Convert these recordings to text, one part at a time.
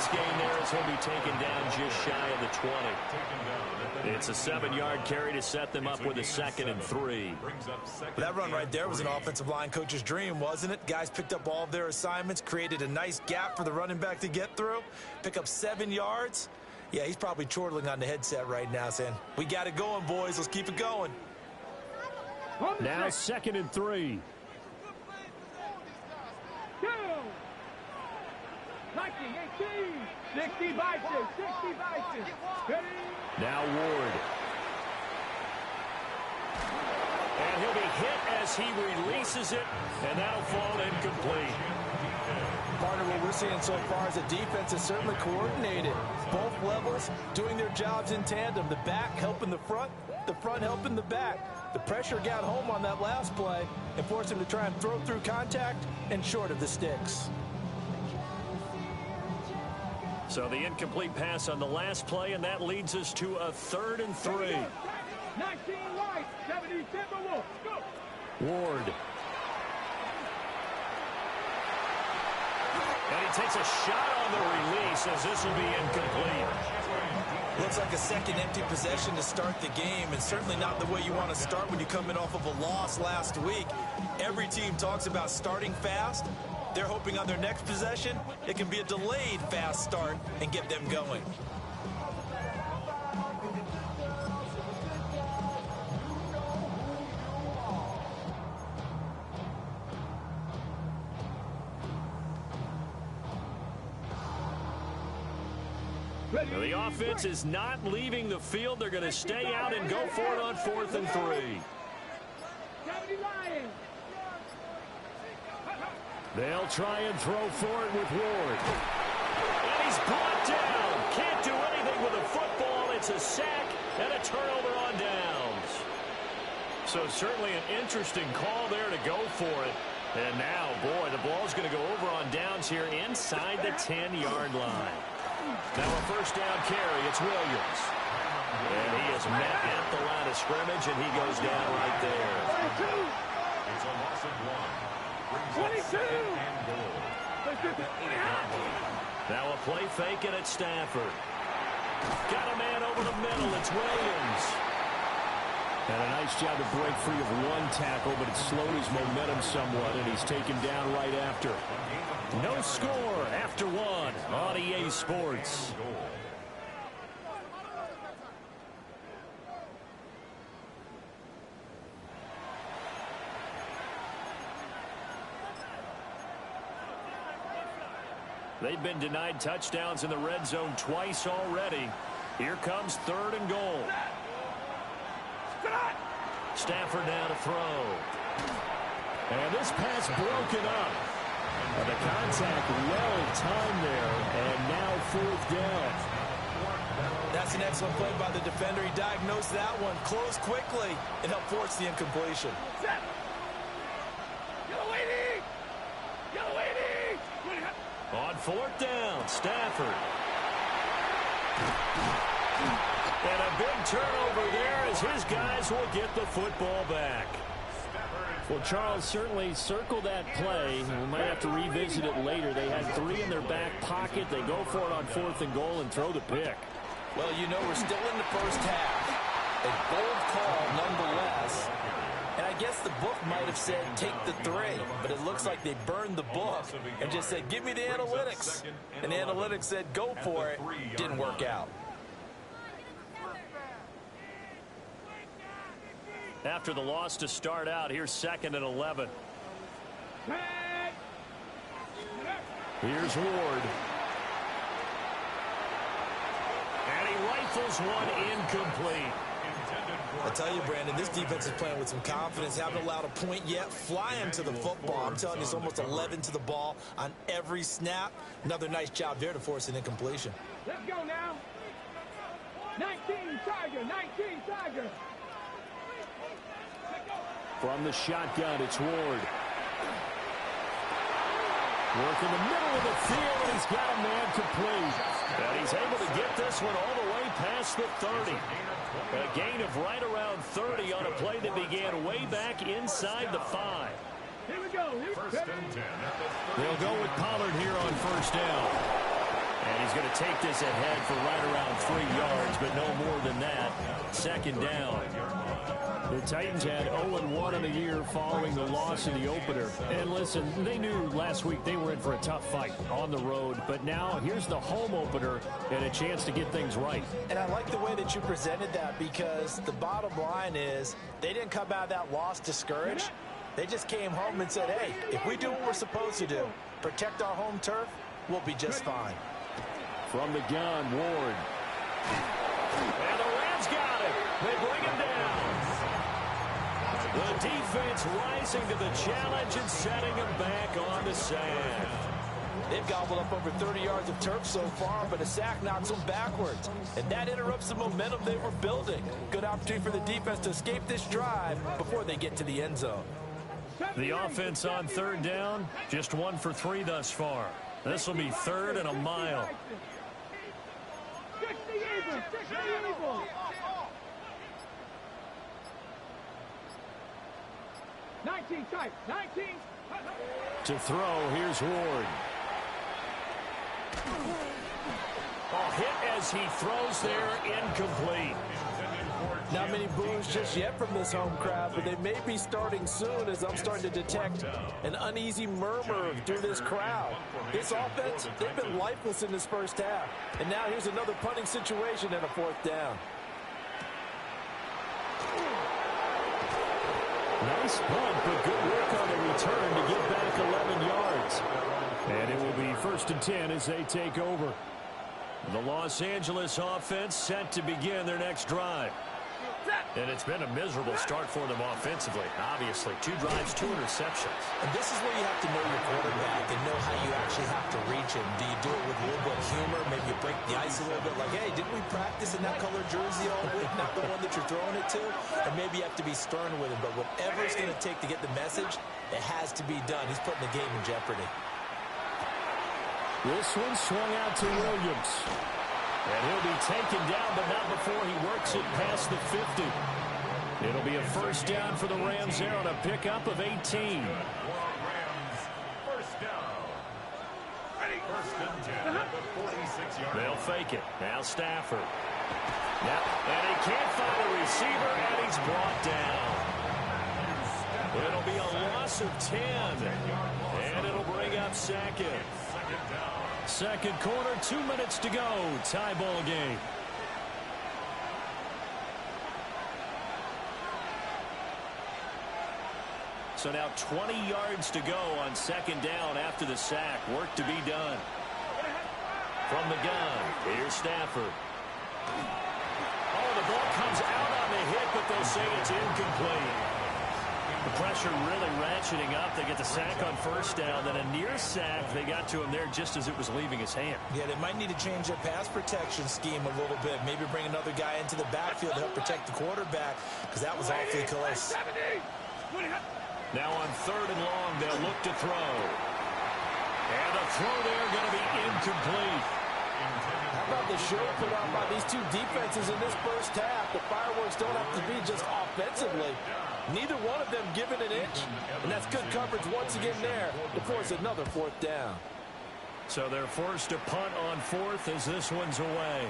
this game there as he'll be taken down just shy of the 20. It's a 7-yard carry to set them up with a 2nd and 3. That run right there was an offensive line coach's dream, wasn't it? Guys picked up all of their assignments, created a nice gap for the running back to get through, pick up 7 yards. Yeah, he's probably chortling on the headset right now saying, we got it going, boys. Let's keep it going. Now 2nd and 3. 60 Bison, 60 Bison. Now Ward. And he'll be hit as he releases it, and that'll fall incomplete. Part of what we're seeing so far is the defense is certainly coordinated. Both levels doing their jobs in tandem. The back helping the front helping the back. The pressure got home on that last play and forced him to try and throw through contact and short of the sticks. So the incomplete pass on the last play, and that leads us to a 3rd and 3. 19 White, 70 Timberwolves. Go. Ward. And he takes a shot on the release as this will be incomplete. Looks like a second empty possession to start the game, and certainly not the way you want to start when you come in off of a loss last week. Every team talks about starting fast. They're hoping on their next possession, it can be a delayed fast start and get them going. The offense is not leaving the field. They're going to stay out and go for it on 4th and 3. 70 Lions. They'll try and throw for it with Ward. And he's brought down. Can't do anything with the football. It's a sack and a turnover on downs. So certainly an interesting call there to go for it. And now, boy, the ball's going to go over on downs here inside the 10-yard line. Now a 1st down carry. It's Williams. And he is met at the line of scrimmage, and he goes down right there. It's a loss of 1. 22. Now a play fake it at Stafford. Got a man over the middle. It's Williams. And a nice job to break free of one tackle, but it slowed his momentum somewhat, and he's taken down right after. No score after 1 on EA Sports. They've been denied touchdowns in the red zone twice already. Here comes 3rd and goal. Stafford now to throw. And this pass broken up. And the contact well timed there. And now 4th down. That's an excellent play by the defender. He diagnosed that one, closed quickly, and helped force the incompletion. On 4th down, Stafford. And a big turnover there as his guys will get the football back. Well, Charles, certainly circle that play. We might have to revisit it later. They had 3 in their back pocket. They go for it on 4th and goal and throw the pick. Well, you know, we're still in the first half. A bold call nonetheless. And I guess the book might have said take the 3, but it looks like they burned the book and just said, give me the analytics. And the analytics said, go for it. Didn't work out. After the loss to start out, here's 2nd and 11. Here's Ward. And he rifles one incomplete. I tell you, Brandon, this defense is playing with some confidence. Haven't allowed a point yet. Flying to the football. I'm telling you, it's almost 11 to the ball on every snap. Another nice job there to force an incompletion. Let's go now. 19 Tiger, 19 Tiger. From the shotgun, it's Ward. Work in the middle of the field, and he's got a man complete. And he's able to get this one all the way past the 30. A gain of right around 30 on a play that began way back inside the 5. Here we go. They'll go with Pollard here on 1st down. And he's going to take this ahead for right around 3 yards, but no more than that. Second down. The Titans had 0-1 in the year following the loss in the opener. And listen, they knew last week they were in for a tough fight on the road. But now here's the home opener and a chance to get things right. And I like the way that you presented that, because the bottom line is they didn't come out of that loss discouraged. They just came home and said, hey, if we do what we're supposed to do, protect our home turf, we'll be just fine. From the gun, Ward. And the Rams got it. They bring him down. The defense rising to the challenge and setting him back on the sand. They've gobbled up over 30 yards of turf so far, but a sack knocks them backwards. And that interrupts the momentum they were building. Good opportunity for the defense to escape this drive before they get to the end zone. The offense on third down, just 1 for 3 thus far. This will be 3rd and a mile. 19 tight, 19. To throw, here's Ward. Hit as he throws there, incomplete. Not many boos just yet from this home crowd, but they may be starting soon, as I'm starting to detect an uneasy murmur through this crowd. This offense, they've been lifeless in this first half. And now here's another punting situation and a 4th down. Nice punt, but good work on the return to get back 11 yards. And it will be 1st and 10 as they take over. The Los Angeles offense set to begin their next drive. And it's been a miserable start for them offensively. Obviously, 2 drives, 2 interceptions. And this is where you have to know your quarterback and know how you actually have to reach him. Do you do it with a little bit of humor? Maybe you break the ice a little bit, like, hey, didn't we practice in that color jersey all week, not the one that you're throwing it to? And maybe you have to be stern with him. But whatever it's going to take to get the message, it has to be done. He's putting the game in jeopardy. This one swung out to Williams. And he'll be taken down, but not before he works it past the 50. It'll be a 1st down for the Rams there on a pickup of 18. Rams, 1st down. 1st and 10 at the 46-yard line. They'll fake it. Now Stafford. Yep. And he can't find a receiver, and he's brought down. It'll be a loss of 10. And it'll bring up 2nd. 2nd quarter, 2 minutes to go. Tie ball game. So now 20 yards to go on 2nd down after the sack. Work to be done. From the gun, here's Stafford. Oh, the ball comes out on the hit, but they'll say it's incomplete. The pressure really ratcheting up. They get the sack on 1st down, then a near sack. They got to him there just as it was leaving his hand. Yeah, they might need to change their pass protection scheme a little bit. Maybe bring another guy into the backfield to help protect the quarterback, because that was awfully close. Now on 3rd and long, they'll look to throw. And the throw there going to be incomplete. How about the show put on by these two defenses in this first half? The fireworks don't have to be just offensively. Neither one of them given an inch, and that's good coverage once again there to force another 4th down. So they're forced to punt on 4th as this one's away.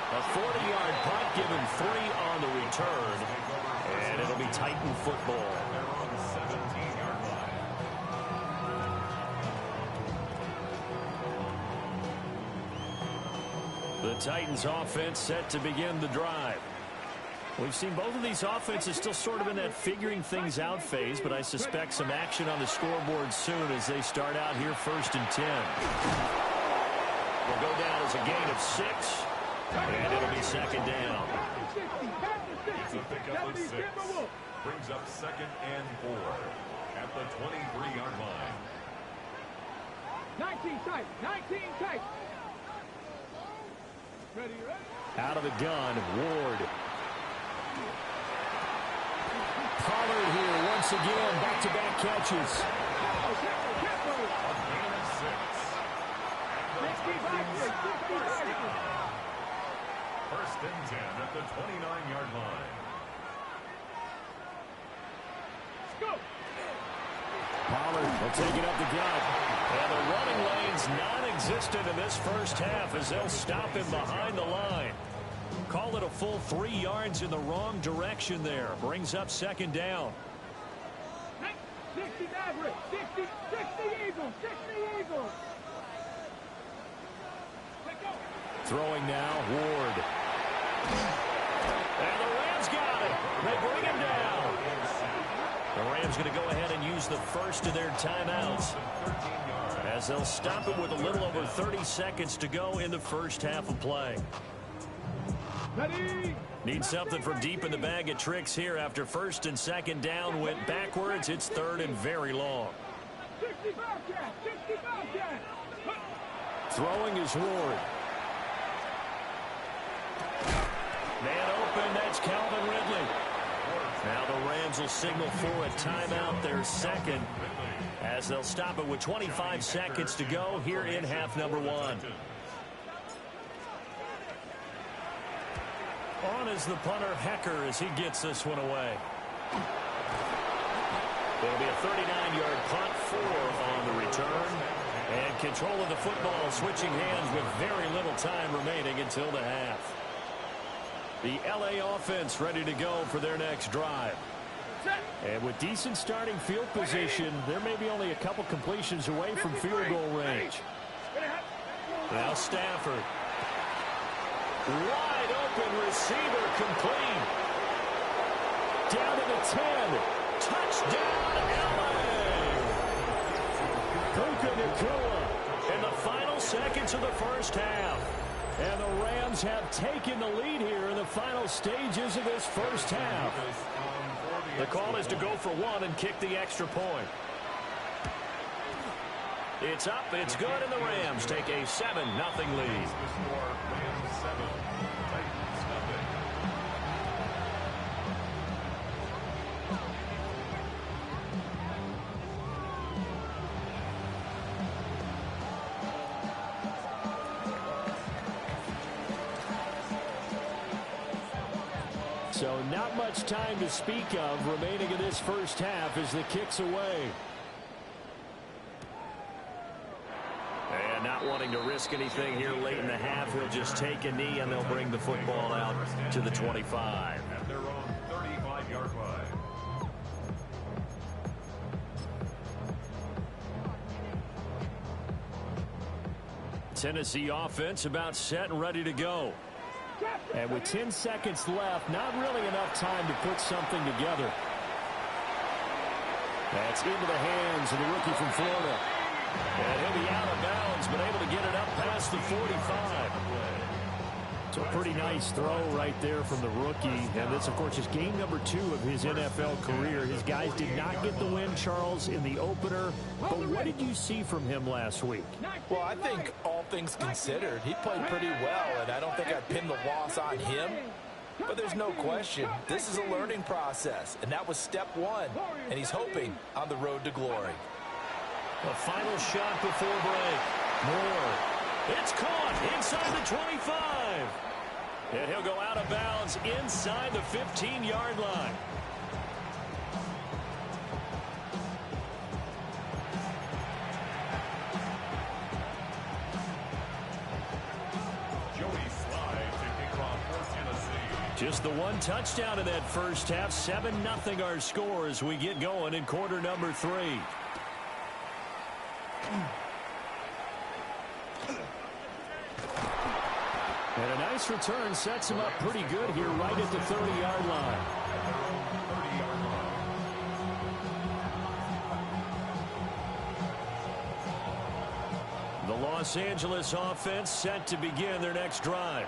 A 40-yard punt given 3 on the return, and it'll be Titan football. The Titans offense set to begin the drive. We've seen both of these offenses still sort of in that figuring things out phase, but I suspect some action on the scoreboard soon as they start out here 1st and 10. Will go down as a gain of 6, and it'll be 2nd down. It's a pickup of 6. Brings up 2nd and 4 at the 23-yard line. 19 tight, 19 tight. Ready, ready. Out of the gun, Ward. Pollard here once again, back-to-back catches. First and 10 at the 29-yard line. Pollard will taking up the gut. And the running lane's non-existent in this first half as they'll stop him behind the line. Call it a full 3 yards in the wrong direction there. Brings up second down. 60 Maverick, 60 Eagles, 60 Eagles. Throwing now, Ward. And the Rams got it. They bring him down. The Rams going to go ahead and use the first of their timeouts as they'll stop it with a little over 30 seconds to go in the first half of play. Ready. Need something from deep in the bag of tricks here after first and second down went backwards. It's third and very long. 60 Bobcat, 60 Bobcat. Throwing is Ward. Man open, that's Calvin Ridley. Now the Rams will signal for a timeout, their second, as they'll stop it with 25 seconds to go here in half number 1. On is the punter, Hecker, as he gets this one away. It'll be a 39-yard punt, 4 on the return. And control of the football switching hands with very little time remaining until the half. The LA offense ready to go for their next drive. And with decent starting field position, there may be only a couple completions away from field goal range. Now Stafford. Wide open receiver complete. Down to the 10. Touchdown LA. Puka Nacua in the final seconds of the first half. And the Rams have taken the lead here in the final stages of this first half. The call is to go for 1 and kick the extra point. It's up, it's good, and the Rams take a 7-0 lead. So not much time to speak of remaining in this first half as the kick's away. And not wanting to risk anything here late in the half, he'll just take a knee and they'll bring the football out to the 25. At their own 35-yard line. Tennessee offense about set and ready to go. And with 10 seconds left, not really enough time to put something together. That's into the hands of the rookie from Florida. And he'll be out of bounds, but able to get it up past the 45. So a pretty nice throw right there from the rookie. And this, of course, is game number 2 of his NFL career. His guys did not get the win, Charles, in the opener. But what did you see from him last week? Well, I think all things considered, he played pretty well, and I don't think I'd pin the loss on him. But there's no question, this is a learning process, and that was step 1, and he's hoping on the road to glory. A final shot before break. Moore. It's caught inside the 25. And he'll go out of bounds inside the 15-yard line. Just the one touchdown in that first half. 7-0 our score as we get going in quarter number 3. And a nice return sets him up pretty good here right at the 30-yard line. The Los Angeles offense set to begin their next drive.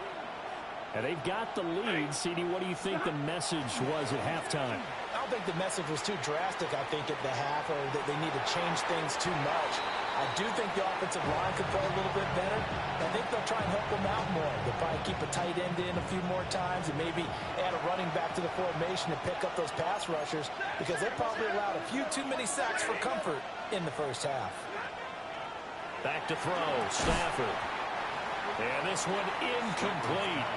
And they've got the lead. CD, what do you think the message was at halftime? I don't think the message was too drastic, I think, at the half, or that they need to change things too much. I do think the offensive line could play a little bit better. I think they'll try and help them out more. They'll probably keep a tight end in a few more times and maybe add a running back to the formation and pick up those pass rushers because they probably allowed a few too many sacks for comfort in the first half. Back to throw, Stafford. And this one incomplete.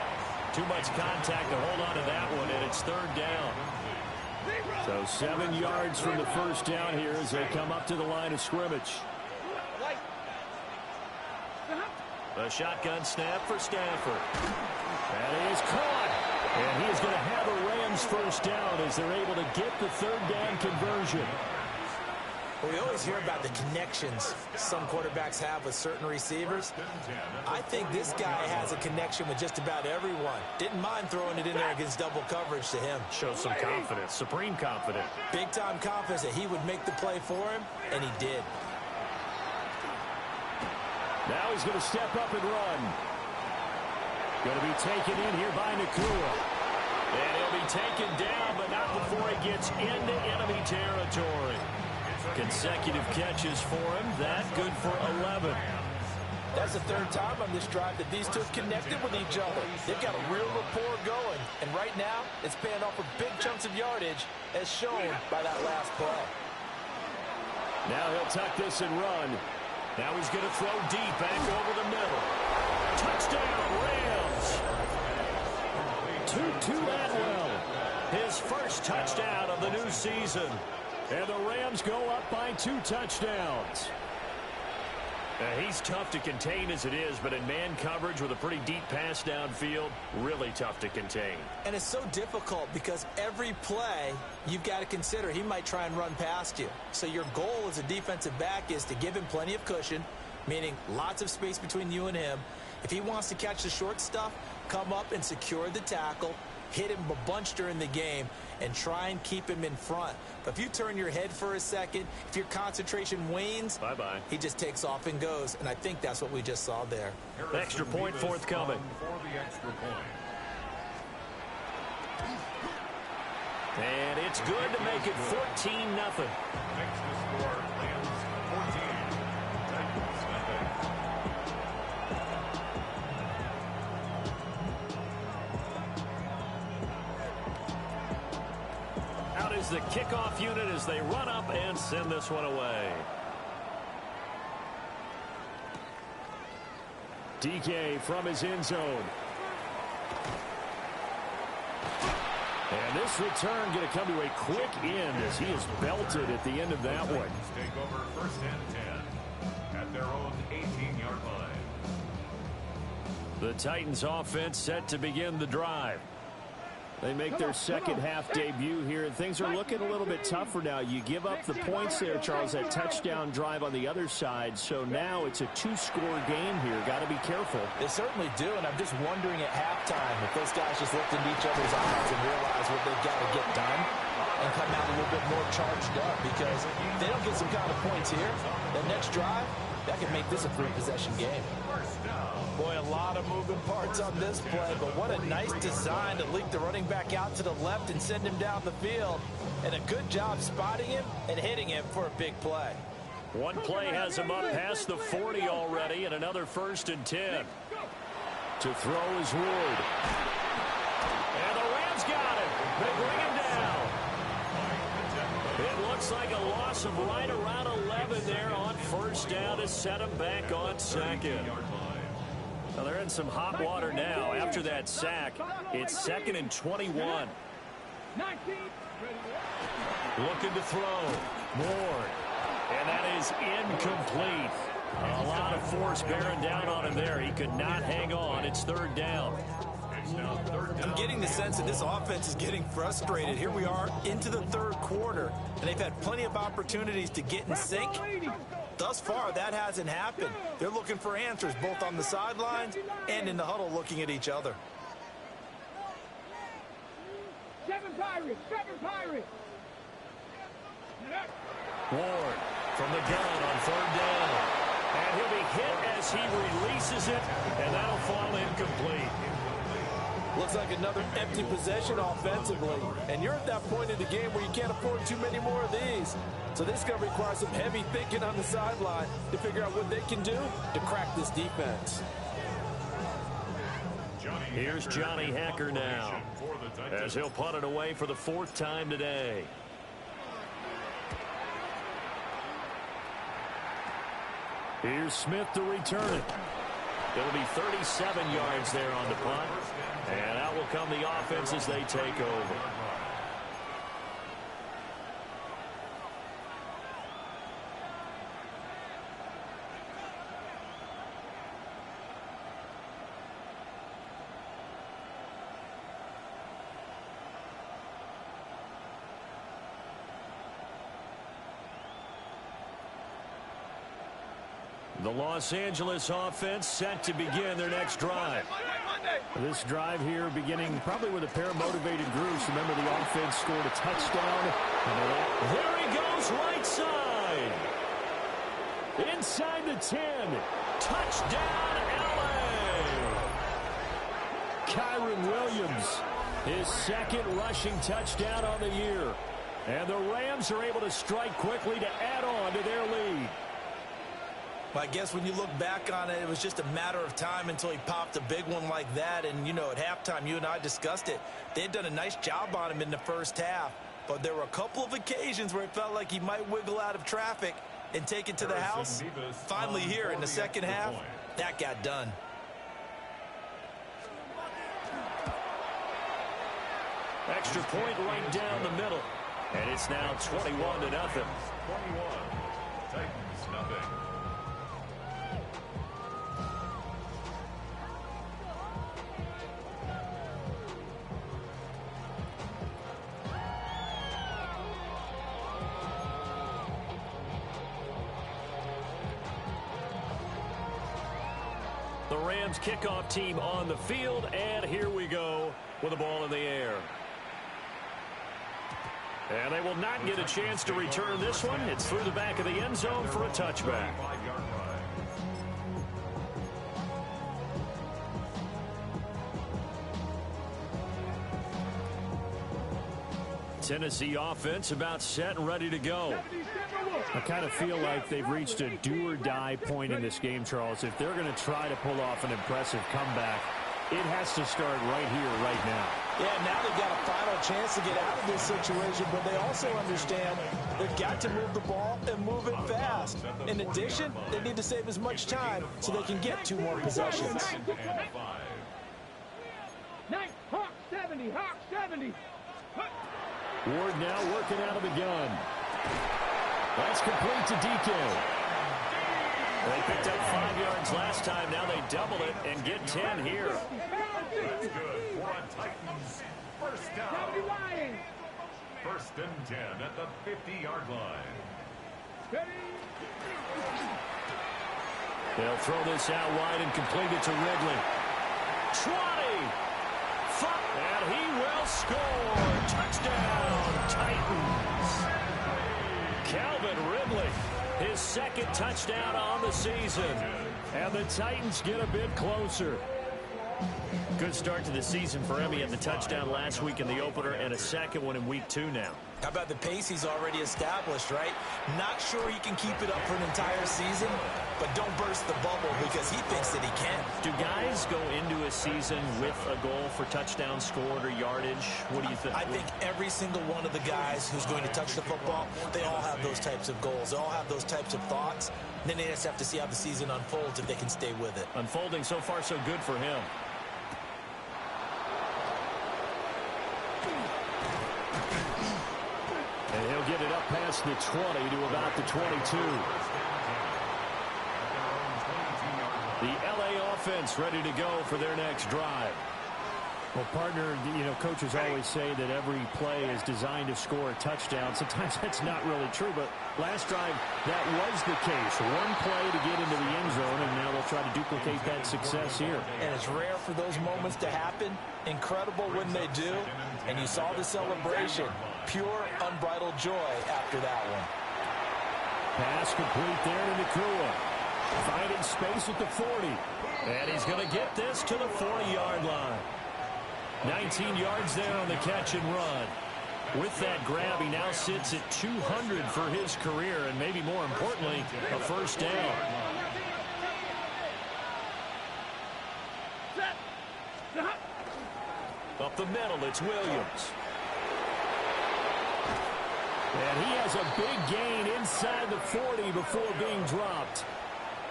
Too much contact to hold on to that one, and it's third down. So 7 yards from the first down here as they come up to the line of scrimmage. A shotgun snap for Stafford. That is caught. And he is going to have a Rams first down as they're able to get the third down conversion. Well, we always hear about the connections some quarterbacks have with certain receivers. I think this guy has a connection with just about everyone. Didn't mind throwing it in there against double coverage to him. Shows some confidence, supreme confidence. Big-time confidence that he would make the play for him, and he did. Now he's going to step up and run. Going to be taken in here by Nakua. And he'll be taken down, but not before he gets into enemy territory. Consecutive catches for him. That good for 11. That's the third time on this drive that these two have connected with each other. They've got a real rapport going. And right now, it's paying off for big chunks of yardage, as shown by that last play. Now he'll tuck this and run. Now he's going to throw deep back over the middle. Touchdown, Rams. To Atwell. His first touchdown of the new season. And the Rams go up by 2 touchdowns. He's tough to contain as it is, but in man coverage with a pretty deep pass downfield, really tough to contain. And it's so difficult because every play you've got to consider he might try and run past you. So your goal as a defensive back is to give him plenty of cushion, meaning lots of space between you and him. If he wants to catch the short stuff, come up and secure the tackle, hit him a bunch during the game, and try and keep him in front. But if you turn your head for a second, if your concentration wanes, bye-bye. He just takes off and goes, and I think that's what we just saw there. Extra point forthcoming. For the extra point. And it's good to make it 14-0. Next to score, Rams 14. Titans nothing. Out is the kickoff unit as they run up and send this one away. DK from his end zone. And this return going to come to a quick end as he is belted at the end of that one. Take over first and 10 at their own 18-yard line. The Titans offense set to begin the drive. They make their second half debut here, and things are looking a little bit tougher now. You give up the points there, Charles, that touchdown drive on the other side. So now it's a 2-score game here. Got to be careful. They certainly do, and I'm just wondering at halftime if those guys just looked into each other's eyes and realize what they've got to get done and come out a little bit more charged up, because if they don't get some kind of points here, the next drive, that could make this a 3-possession game. Boy, a lot of moving parts on this play, but what a nice design to leak the running back out to the left and send him down the field. And a good job spotting him and hitting him for a big play. One play has him up past the 40 already, and another 1st and 10. To throw is Ward. And the Rams got him. They bring him down. It looks like a loss of right around 11 there on first down to set him back on second. Well, they're in some hot water now. After that sack, it's 2nd and 21. Looking to throw. Ward. And that is incomplete. A lot of force bearing down on him there. He could not hang on. It's 3rd down. I'm getting the sense that this offense is getting frustrated. Here we are into the 3rd quarter, and they've had plenty of opportunities to get in sync. Thus far, that hasn't happened. They're looking for answers both on the sidelines and in the huddle looking at each other. 7 Pirates! 7 Pirates! Ward from the gun on 3rd down. And he'll be hit as he releases it, and that'll fall incomplete. Looks like another empty possession offensively. And you're at that point in the game where you can't afford too many more of these. So this is going to require some heavy thinking on the sideline to figure out what they can do to crack this defense. Here's Johnny Hacker now as he'll punt it away for the 4th time today. Here's Smith to return it. It'll be 37 yards there on the punt. And out will come the offense as they take over. The Los Angeles offense set to begin their next drive. This drive here beginning probably with a pair of motivated groups. Remember, the offense scored a touchdown. There he goes, right side. Inside the 10. Touchdown, L.A. Kyron Williams, his second rushing touchdown on the year. And the Rams are able to strike quickly to add on to their lead. Well, I guess when you look back on it, it was just a matter of time until he popped a big one like that. And, you know, at halftime, you and I discussed it. They had done a nice job on him in the first half. But there were a couple of occasions where it felt like he might wiggle out of traffic and take it to the house. Finally here in the second half, that got done. Extra point right down the middle. And it's now 21-0. 21. Titans, nothing. The Rams kickoff team on the field, and here we go with the ball in the air. And they will not get a chance to return this one. It's through the back of the end zone for a touchback. Tennessee offense about set and ready to go. I kind of feel like they've reached a do-or-die point in this game, Charles. If they're going to try to pull off an impressive comeback, it has to start right here, right now. Yeah, now they've got a final chance to get out of this situation, but they also understand they've got to move the ball and move it fast. In addition, they need to save as much time so they can get 2 more possessions. Nice. Hawk 70. Hawk 70. Ward now working out of the gun. That's complete to DK. They picked up 5 yards last time. Now they double it and get 10 here. That's good for a Titans first down. First and 10 at the 50-yard line. They'll throw this out wide and complete it to Ridley. 20. And he will score. Touchdown, Titans. Calvin Ridley, his second touchdown on the season. And the Titans get a bit closer. Good start to the season for him. He had the touchdown last week in the opener and a second one in week 2 now. How about the pace he's already established, right? Not sure he can keep it up for an entire season, but don't burst the bubble because he thinks that he can. Do guys go into a season with a goal for touchdowns scored or yardage? What do you think? I think every single one of the guys who's going to touch the football, they all have those types of goals. They all have those types of thoughts. And then they just have to see how the season unfolds if they can stay with it. Unfolding so far so good for him. And he'll get it up past the 20 to about the 22. The L.A. offense ready to go for their next drive. Well, partner, you know, coaches always say that every play is designed to score a touchdown. Sometimes that's not really true, but last drive, that was the case. One play to get into the end zone, and now they'll try to duplicate that success here. And it's rare for those moments to happen. Incredible when they do. And you saw the celebration. Pure, unbridled joy after that one. Pass complete there to Nakua. Finding space at the 40. And he's going to get this to the 40-yard line. 19 yards there on the catch and run. With that grab, he now sits at 200 for his career, and maybe more importantly, a first down. Up the middle, it's Williams. And he has a big gain inside the 40 before being dropped.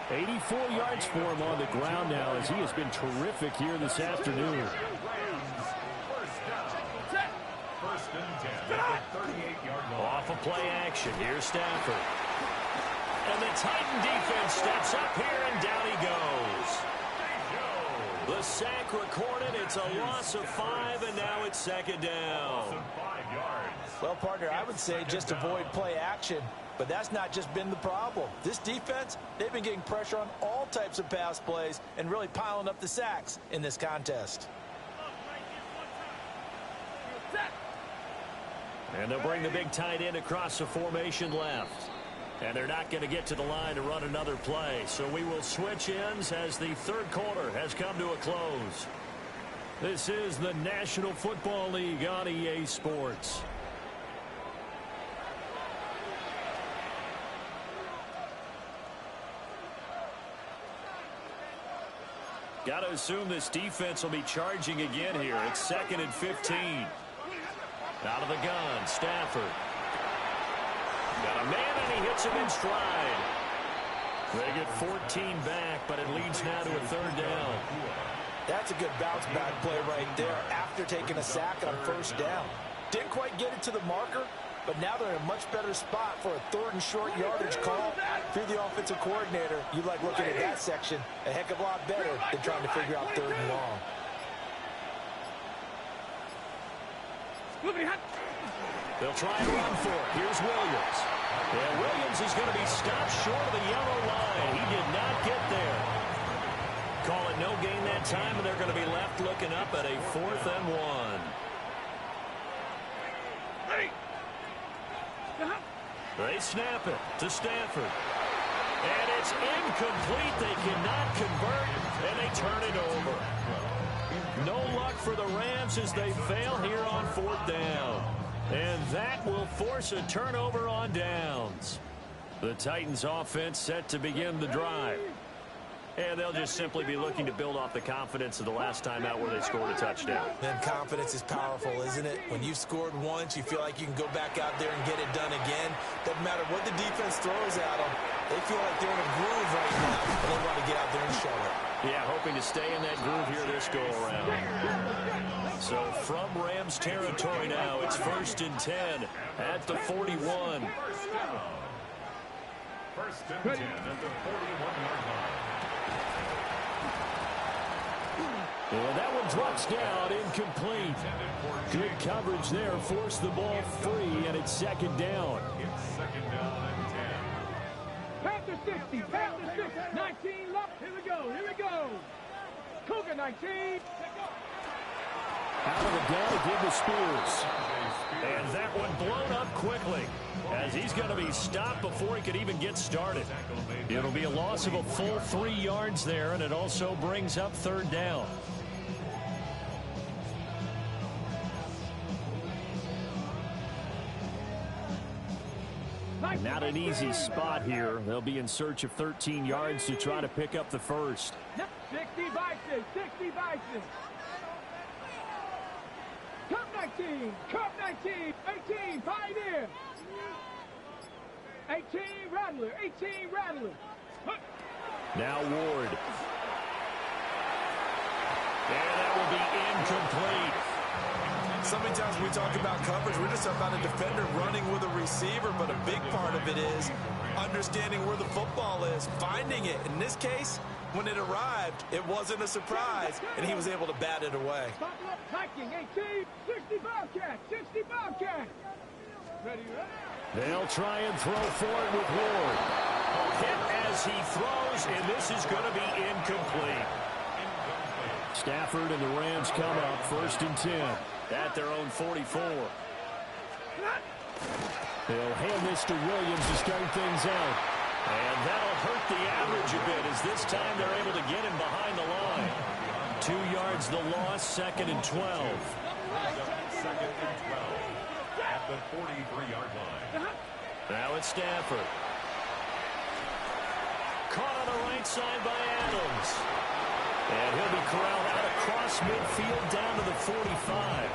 84 yards for him on the ground now as he has been terrific here this afternoon. First and 10 at the 38-yard line. Off of play action, here's Stafford. And the Titan defense steps up here, and down he goes. The sack recorded. It's a loss of 5, and now it's second down. Loss of 5 yards. Well, partner, I would say just avoid play action. But that's not just been the problem. This defense, they've been getting pressure on all types of pass plays and really piling up the sacks in this contest. And they'll bring the big tight end across the formation left. And they're not going to get to the line to run another play. So we will switch ends as the third quarter has come to a close. This is the National Football League on EA Sports. Got to assume this defense will be charging again here. It's 2nd and 15. Out of the gun, Stafford. Got a man, and he hits him in stride. They get 14 back, but it leads now to a 3rd down. That's a good bounce back play right there after taking a sack on 1st down. Didn't quite get it to the marker, but now they're in a much better spot for a 3rd and short yardage call. If you're the offensive coordinator, you like looking at that section a heck of a lot better than trying to figure out 3rd and long. They'll try and run for it. Here's Williams. And Williams is going to be stopped short of the yellow line. He did not get there. Call it no gain that time, and they're going to be left looking up at a 4th and 1. They snap it to Stafford. And it's incomplete. They cannot convert, and they turn it over. No luck for the Rams as they fail here on 4th down. And that will force a turnover on downs. The Titans offense set to begin the drive. And they'll just simply be looking to build off the confidence of the last time out where they scored a touchdown. And confidence is powerful, isn't it? When you've scored once, you feel like you can go back out there and get it done again. Doesn't matter what the defense throws at them. They feel like they're in a groove right now, and they want to get out there and show it. Yeah, hoping to stay in that groove here this go-around. So from Rams territory now, it's 1st and 10 at the 41. First and 10 at the 41-yard line. And that one drops down, incomplete. Good coverage there, forced the ball free, and it's 2nd down. It's 2nd down and 10. Panther 60, Panther 60, 19 left. Here we go, here we go. Cougar 19. Out of the gun again to Spears. And that one blown up quickly as he's going to be stopped before he could even get started. It'll be a loss of a full 3 yards there, and it also brings up 3rd down. Not an easy spot here. They'll be in search of 13 yards to try to pick up the first. 60 Bison, 60 Bison. Cup 19, Cup 19, 18, Pioneer. 18, Rattler, 18, Rattler. Now Ward. And that will be incomplete. So many times when we talk about coverage, we're just about a defender running with a receiver, but a big part of it is understanding where the football is, finding it. In this case, when it arrived, it wasn't a surprise, and he was able to bat it away. Hiking, 18, 60 Bobcat, 60 Bobcat. Ready, ready. They'll try and throw for it with Ward. Hit as he throws, and this is going to be incomplete. Stafford and the Rams come up 1st and 10. At their own 44. They'll hand this to Williams to start things out. And that'll hurt the average a bit as this time they're able to get him behind the line. 2 yards the loss, 2nd and 12. 2nd and 12 at the 43-yard line. Now it's Stafford. Caught on the right side by Adams. And he'll be corralled out across midfield down to the 45.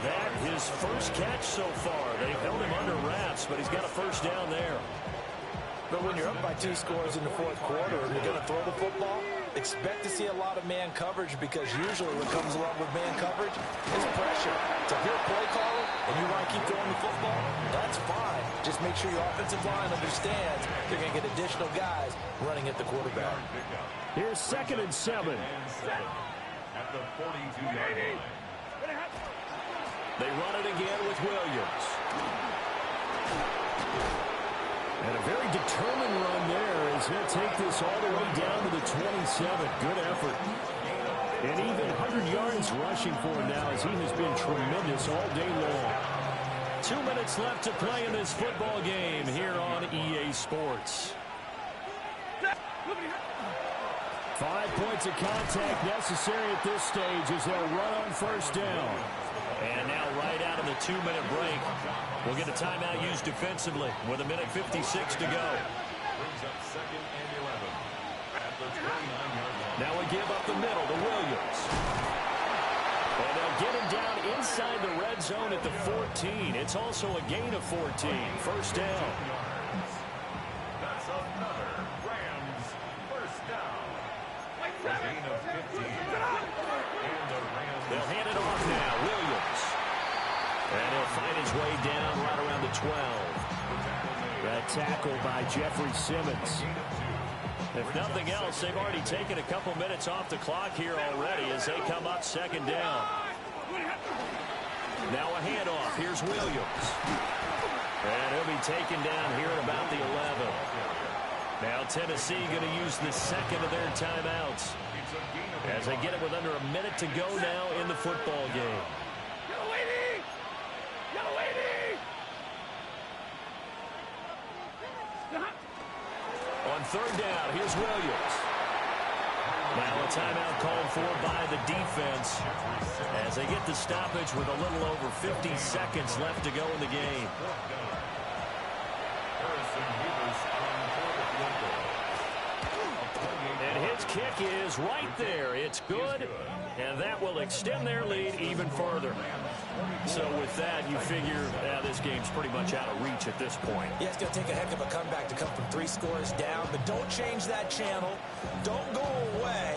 That his first catch so far. They've held him under wraps, but he's got a 1st down there. But when you're up by 2 scores in the 4th quarter and you're going to throw the football, expect to see a lot of man coverage, because usually what comes along with man coverage is pressure. So if you're a play caller and you want to keep throwing the football, that's fine. Just make sure your offensive line understands they're going to get additional guys running at the quarterback. Here's 2nd and 7. At the 42-yard line. They run it again with Williams. And a very determined run there as he'll take this all the way down to the 27. Good effort. And even 100 yards rushing for him now as he has been tremendous all day long. 2 minutes left to play in this football game here on EA Sports. 5 points of contact necessary at this stage as they'll run on first down. And now right out of the 2-minute break, we'll get a timeout used defensively with 1:56 to go. Brings up 2nd and 11 at the 29-yard line. Now we give up the middle to Williams. And they'll get him down inside the red zone at the 14. It's also a gain of 14. First down. That's another Rams first down. A gain of 15. And the Rams. They'll hand it off now. Williams. And he'll find his way down right around the 12. That tackle by Jeffrey Simmons. If nothing else, they've already taken a couple minutes off the clock here already as they come up second down. Now a handoff. Here's Williams. And he'll be taken down here at about the 11. Now Tennessee going to use the second of their timeouts as they get it with under a minute to go now in the football game. On third down, here's Williams. Now a timeout called for by the defense as they get the stoppage with a little over 50 seconds left to go in the game. And his kick is right there. It's good, and that will extend their lead even further. So with that, you figure this game's pretty much out of reach at this point. Yeah, it's going to take a heck of a comeback to come from 3 scores down, but don't change that channel. Don't go away.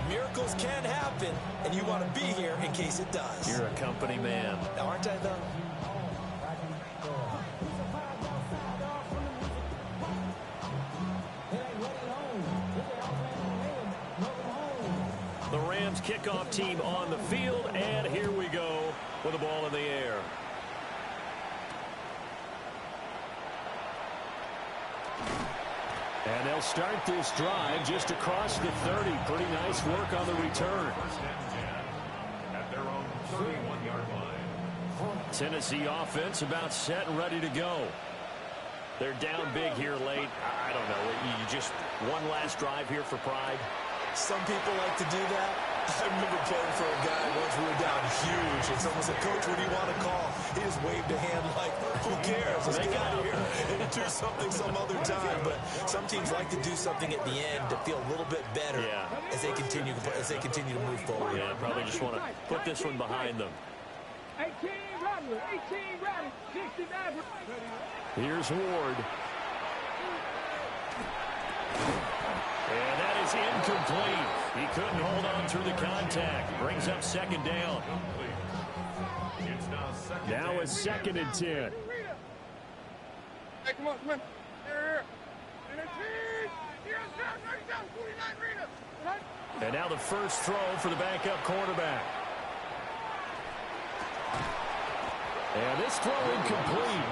Miracles can happen, and you want to be here in case it does. You're a company man. Aren't I, though? The Rams kickoff team on the field, and here we go with the ball in the air. And they'll start this drive just across the 30. Pretty nice work on the return. At their own 31-yard line. Tennessee offense about set and ready to go. They're down big here late. I don't know. You just one last drive here for pride. Some people like to do that. I remember playing for a guy once we were down huge, and someone said, "Coach, what do you want to call?" He just waved a hand like, "Who cares? Let's get out of here and do something some other time." But some teams like to do something at the end to feel a little bit better as they continue to move forward. Yeah, probably just want to put this one behind them. 18 Rattler, 69. Here's Ward. And that is incomplete. He couldn't hold on through the contact. Brings up second down. It's Now it's 2nd and 10. Hey, come on. Here. And now the first throw for the backup quarterback. And this throw incomplete.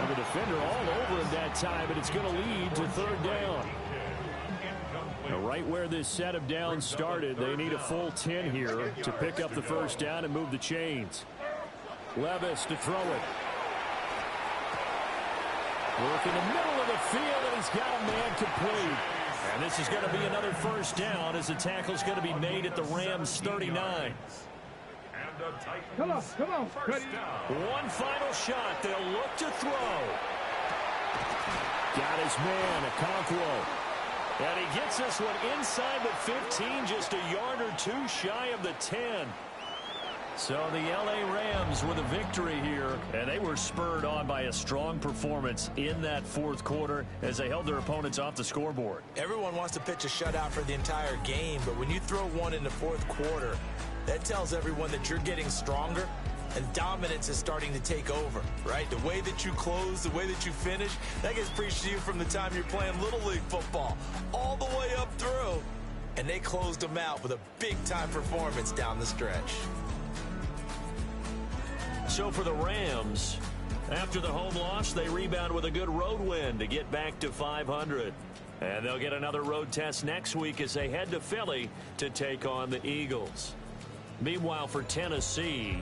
And the defender all over him that time, and it's going to lead to 3rd down. Now, right where this set of downs started, they need a full 10 here to pick up the first down and move the chains. Levis to throw it. Work in the middle of the field, and he's got a man complete. And this is going to be another first down as the tackle's going to be made at the Rams' 39. Come on. One final shot. They'll look to throw. Got his man, Okonkwo. And he gets this one inside the 15, just a yard or two shy of the 10. So the L.A. Rams with a victory here, and they were spurred on by a strong performance in that 4th quarter as they held their opponents off the scoreboard. Everyone wants to pitch a shutout for the entire game, but when you throw one in the 4th quarter, that tells everyone that you're getting stronger and dominance is starting to take over, right? The way that you close, the way that you finish, that gets preached to you from the time you're playing Little League football all the way up through. And they closed them out with a big-time performance down the stretch. So for the Rams, after the home loss, they rebound with a good road win to get back to 500. And they'll get another road test next week as they head to Philly to take on the Eagles. Meanwhile, for Tennessee,